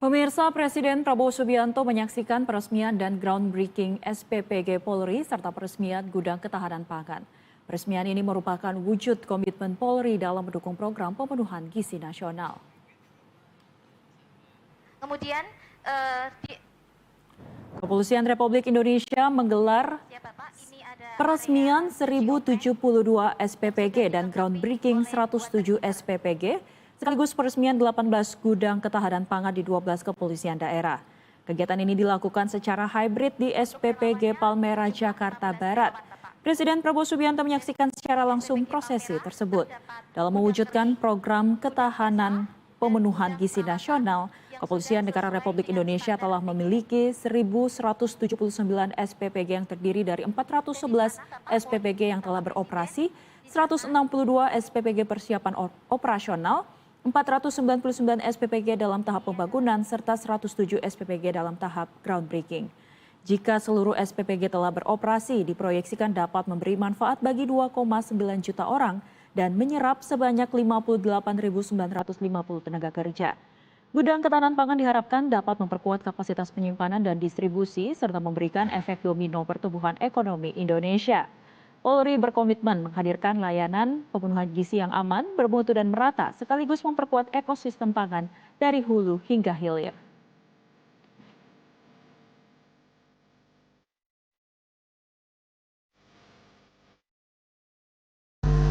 Pemirsa, Presiden Prabowo Subianto menyaksikan peresmian dan groundbreaking SPPG Polri serta peresmian gudang ketahanan pangan. Peresmian ini merupakan wujud komitmen Polri dalam mendukung program pemenuhan gizi nasional. Kemudian Kepolisian Republik Indonesia menggelar peresmian 1072 SPPG dan groundbreaking 107 SPPG, sekaligus peresmian 18 gudang ketahanan pangan di 12 kepolisian daerah. Kegiatan ini dilakukan secara hybrid di SPPG Palmerah, Jakarta Barat. Presiden Prabowo Subianto menyaksikan secara langsung prosesi tersebut. Dalam mewujudkan program ketahanan pemenuhan gizi nasional, Kepolisian Negara Republik Indonesia telah memiliki 1.179 SPPG yang terdiri dari 411 SPPG yang telah beroperasi, 162 SPPG persiapan operasional, 499 SPPG dalam tahap pembangunan, serta 107 SPPG dalam tahap groundbreaking. Jika seluruh SPPG telah beroperasi, diproyeksikan dapat memberi manfaat bagi 2,9 juta orang dan menyerap sebanyak 58.950 tenaga kerja. Gudang ketahanan pangan diharapkan dapat memperkuat kapasitas penyimpanan dan distribusi serta memberikan efek domino pertumbuhan ekonomi Indonesia. Polri berkomitmen menghadirkan layanan pemenuhan gizi yang aman, bermutu dan merata, sekaligus memperkuat ekosistem pangan dari hulu hingga hilir.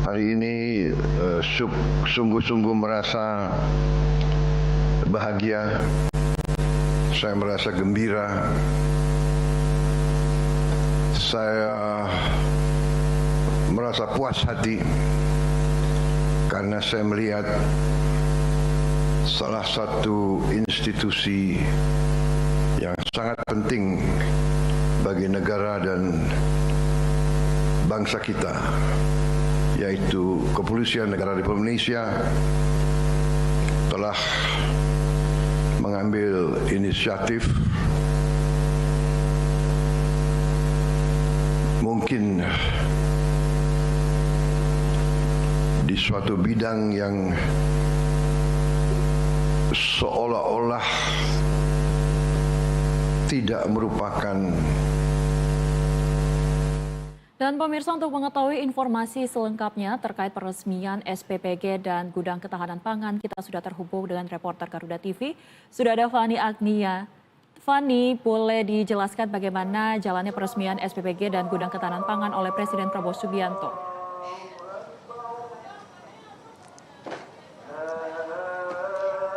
Hari ini sungguh-sungguh merasa bahagia, saya merasa gembira, saya merasa puas hati karena saya melihat salah satu institusi yang sangat penting bagi negara dan bangsa kita, yaitu Kepolisian Negara Republik Indonesia, telah mengambil inisiatif mungkin di suatu bidang yang seolah-olah tidak merupakan. Dan pemirsa, untuk mengetahui informasi selengkapnya terkait peresmian SPPG dan gudang ketahanan pangan, kita sudah terhubung dengan reporter Garuda TV. Sudah ada Fani Agnia. Fani, boleh dijelaskan bagaimana jalannya peresmian SPPG dan gudang ketahanan pangan oleh Presiden Prabowo Subianto?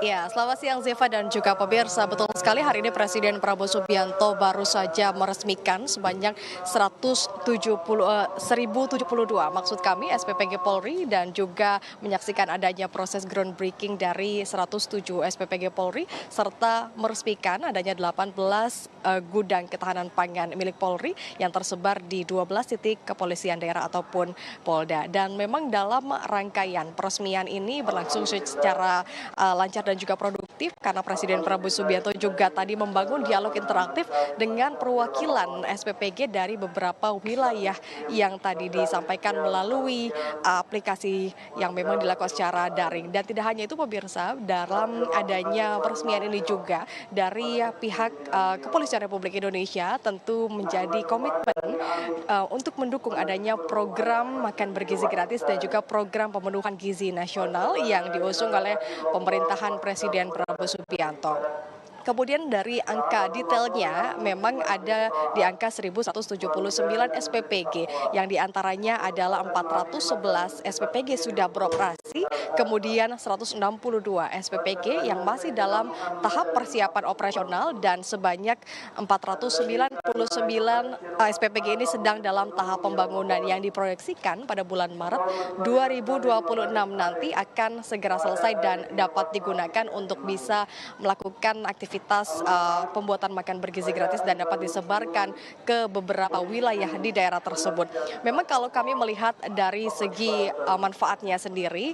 Ya, selamat siang Zeva dan juga pemirsa. Betul sekali, hari ini Presiden Prabowo Subianto baru saja meresmikan sebanyak 1072 maksud kami SPPG Polri, dan juga menyaksikan adanya proses groundbreaking dari 107 SPPG Polri serta meresmikan adanya 18 gudang ketahanan pangan milik Polri yang tersebar di 12 titik kepolisian daerah ataupun Polda. Dan memang dalam rangkaian peresmian ini berlangsung secara lancar dan juga produktif karena Presiden Prabowo Subianto juga tadi membangun dialog interaktif dengan perwakilan SPPG dari beberapa wilayah yang tadi disampaikan melalui aplikasi yang memang dilakukan secara daring. Dan tidak hanya itu pemirsa, dalam adanya peresmian ini juga dari pihak Kepolisian Republik Indonesia tentu menjadi komitmen untuk mendukung adanya program makan bergizi gratis dan juga program pemenuhan gizi nasional yang diusung oleh pemerintahan Presiden Prabowo Subianto. Kemudian dari angka detailnya memang ada di angka 1.179 SPPG yang diantaranya adalah 411 SPPG sudah beroperasi, kemudian 162 SPPG yang masih dalam tahap persiapan operasional, dan sebanyak 499 SPPG ini sedang dalam tahap pembangunan yang diproyeksikan pada bulan Maret 2026 nanti akan segera selesai dan dapat digunakan untuk bisa melakukan aktivitas pembuatan makan bergizi gratis dan dapat disebarkan ke beberapa wilayah di daerah tersebut. Memang kalau kami melihat dari segi manfaatnya sendiri,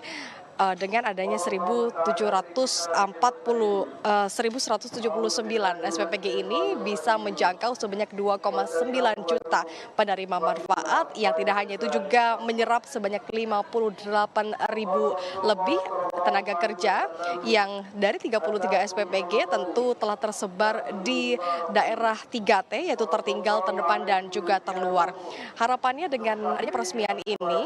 dengan adanya 1.179 SPPG ini bisa menjangkau sebanyak 2,9 juta penerima manfaat, yang tidak hanya itu juga menyerap sebanyak 58.000 lebih tenaga kerja yang dari 33 SPPG tentu telah tersebar di daerah 3T yaitu tertinggal, terdepan dan juga terluar. Harapannya dengan adanya peresmian ini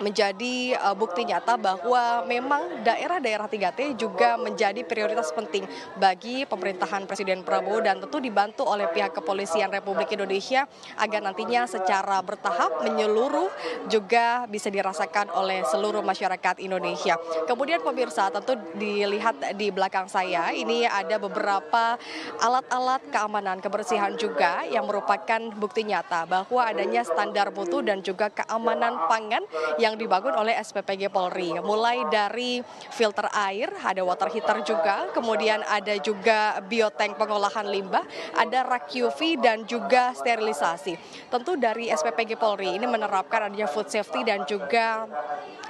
menjadi bukti nyata bahwa memang daerah-daerah 3T juga menjadi prioritas penting bagi pemerintahan Presiden Prabowo dan tentu dibantu oleh pihak Kepolisian Republik Indonesia agar nantinya secara bertahap menyeluruh juga bisa dirasakan oleh seluruh masyarakat Indonesia. Kemudian pemirsa, tentu dilihat di belakang saya ini ada beberapa alat-alat keamanan kebersihan juga yang merupakan bukti nyata bahwa adanya standar mutu dan juga keamanan pangan yang dibangun oleh SPPG Polri. Mulai dari filter air, ada water heater juga, kemudian ada juga biotank pengolahan limbah, ada rak UV dan juga sterilisasi. Tentu dari SPPG Polri ini menerapkan adanya food safety dan juga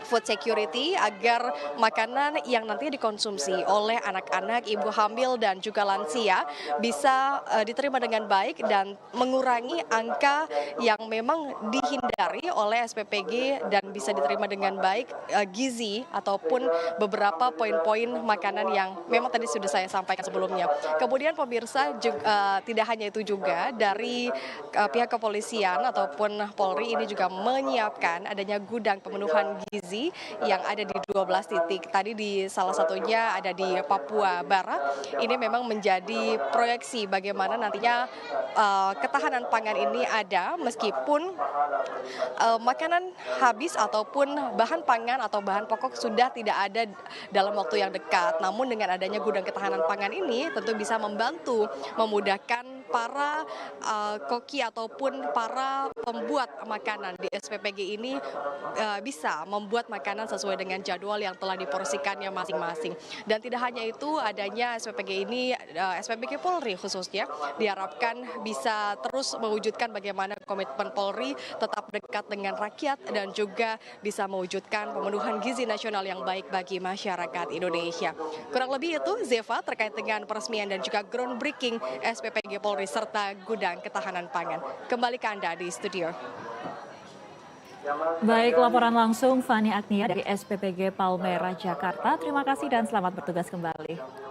food security agar makanan yang nanti dikonsumsi oleh anak-anak, ibu hamil dan juga lansia bisa diterima dengan baik dan mengurangi angka yang memang dihindari oleh SPPG dan bisa diterima dengan baik gizi ataupun beberapa poin-poin makanan yang memang tadi sudah saya sampaikan sebelumnya. Kemudian pemirsa juga, tidak hanya itu juga dari pihak kepolisian ataupun Polri ini juga menyiapkan adanya gudang pemenuhan gizi yang ada di 12 titik. Tadi di salah satunya ada di Papua Barat. Ini memang menjadi proyeksi bagaimana nantinya ketahanan pangan ini ada meskipun makanan habis ataupun bahan pangan atau bahan pokok sudah tidak ada dalam waktu yang dekat. Namun dengan adanya gudang ketahanan pangan ini tentu bisa membantu memudahkan para koki ataupun para pembuat makanan di SPPG ini bisa membuat makanan sesuai dengan jadwal yang telah diporsikannya masing-masing. Dan tidak hanya itu, adanya SPPG ini, SPPG Polri khususnya, diharapkan bisa terus mewujudkan bagaimana komitmen Polri tetap dekat dengan rakyat dan juga bisa mewujudkan pemenuhan gizi nasional yang baik bagi masyarakat Indonesia. Kurang lebih itu, Zeva, terkait dengan peresmian dan juga groundbreaking SPPG Polri serta gudang ketahanan pangan. Kembali ke Anda di studio. Baik, laporan langsung Fani Agnia dari SPPG Palmerah, Jakarta. Terima kasih dan selamat bertugas kembali.